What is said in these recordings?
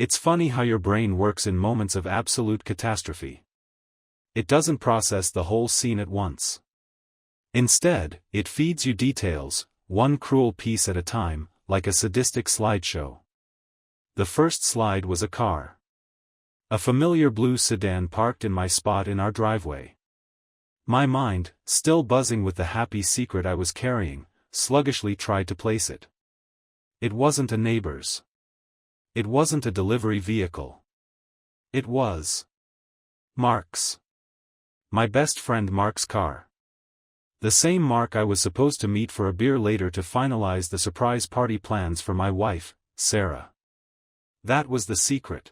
It's funny how your brain works in moments of absolute catastrophe. It doesn't process the whole scene at once. Instead, it feeds you details, one cruel piece at a time, like a sadistic slideshow. The first slide was a car. A familiar blue sedan parked in my spot in our driveway. My mind, still buzzing with the happy secret I was carrying, sluggishly tried to place it. It wasn't a neighbor's. It wasn't a delivery vehicle. It was Mark's. My best friend Mark's car. The same Mark I was supposed to meet for a beer later to finalize the surprise party plans for my wife, Sarah. That was the secret.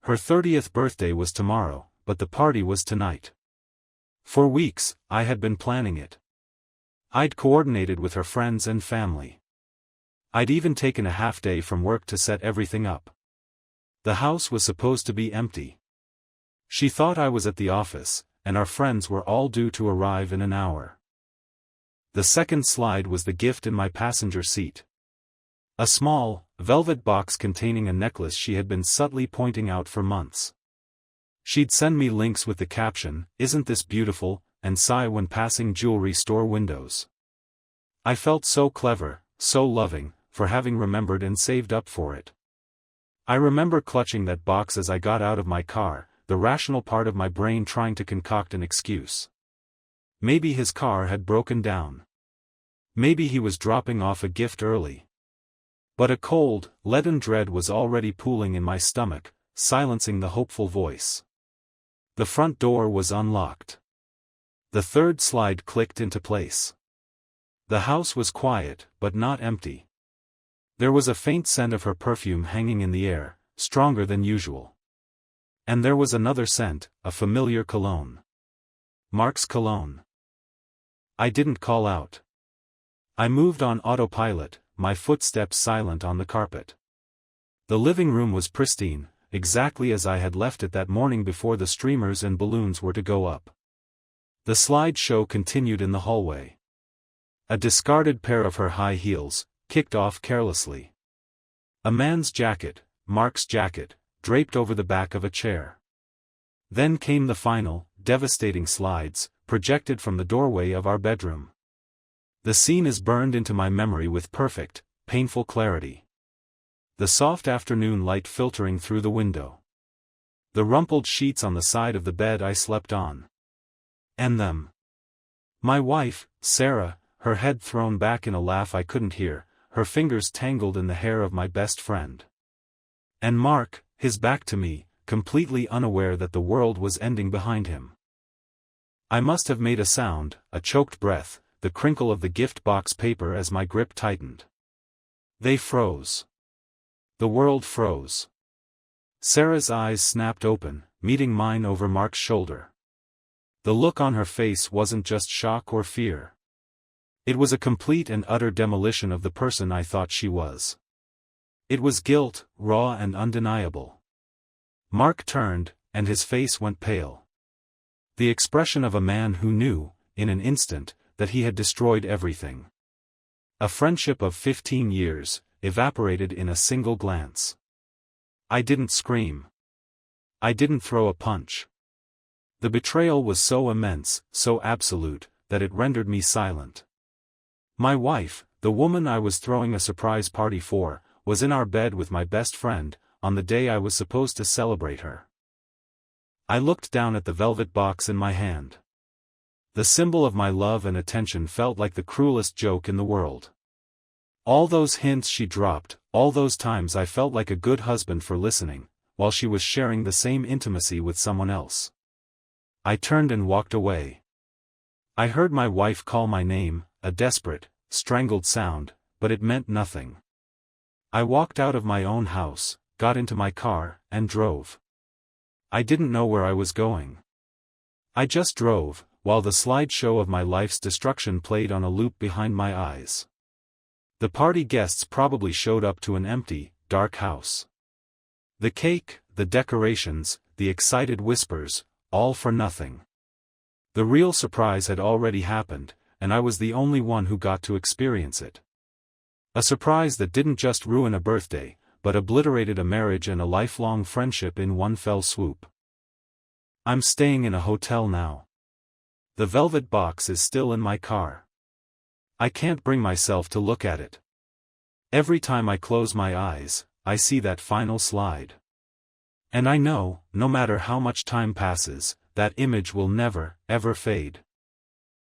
Her 30th birthday was tomorrow, but the party was tonight. For weeks, I had been planning it. I'd coordinated with her friends and family. I'd even taken a half day from work to set everything up. The house was supposed to be empty. She thought I was at the office, and our friends were all due to arrive in an hour. The second slide was the gift in my passenger seat. A small, velvet box containing a necklace she had been subtly pointing out for months. She'd send me links with the caption, "Isn't this beautiful?" and sigh when passing jewelry store windows. I felt so clever, so loving, for having remembered and saved up for it. I remember clutching that box as I got out of my car, the rational part of my brain trying to concoct an excuse. Maybe his car had broken down. Maybe he was dropping off a gift early. But a cold, leaden dread was already pooling in my stomach, silencing the hopeful voice. The front door was unlocked. The third slide clicked into place. The house was quiet, but not empty. There was a faint scent of her perfume hanging in the air, stronger than usual. And there was another scent, a familiar cologne. Mark's cologne. I didn't call out. I moved on autopilot, my footsteps silent on the carpet. The living room was pristine, exactly as I had left it that morning before the streamers and balloons were to go up. The slideshow continued in the hallway. A discarded pair of her high heels, kicked off carelessly. A man's jacket, Mark's jacket, draped over the back of a chair. Then came the final, devastating slides, projected from the doorway of our bedroom. The scene is burned into my memory with perfect, painful clarity. The soft afternoon light filtering through the window. The rumpled sheets on the side of the bed I slept on. And them. My wife, Sarah, her head thrown back in a laugh I couldn't hear, her fingers tangled in the hair of my best friend. And Mark, his back to me, completely unaware that the world was ending behind him. I must have made a sound, a choked breath, the crinkle of the gift box paper as my grip tightened. They froze. The world froze. Sarah's eyes snapped open, meeting mine over Mark's shoulder. The look on her face wasn't just shock or fear. It was a complete and utter demolition of the person I thought she was. It was guilt, raw and undeniable. Mark turned, and his face went pale. The expression of a man who knew, in an instant, that he had destroyed everything. A friendship of 15 years, evaporated in a single glance. I didn't scream. I didn't throw a punch. The betrayal was so immense, so absolute, that it rendered me silent. My wife, the woman I was throwing a surprise party for, was in our bed with my best friend, on the day I was supposed to celebrate her. I looked down at the velvet box in my hand. The symbol of my love and attention felt like the cruelest joke in the world. All those hints she dropped, all those times I felt like a good husband for listening, while she was sharing the same intimacy with someone else. I turned and walked away. I heard my wife call my name, a desperate, strangled sound, but it meant nothing. I walked out of my own house, got into my car, and drove. I didn't know where I was going. I just drove, while the slideshow of my life's destruction played on a loop behind my eyes. The party guests probably showed up to an empty, dark house. The cake, the decorations, the excited whispers, all for nothing. The real surprise had already happened, and I was the only one who got to experience it. A surprise that didn't just ruin a birthday, but obliterated a marriage and a lifelong friendship in one fell swoop. I'm staying in a hotel now. The velvet box is still in my car. I can't bring myself to look at it. Every time I close my eyes, I see that final slide. And I know, no matter how much time passes, that image will never, ever fade.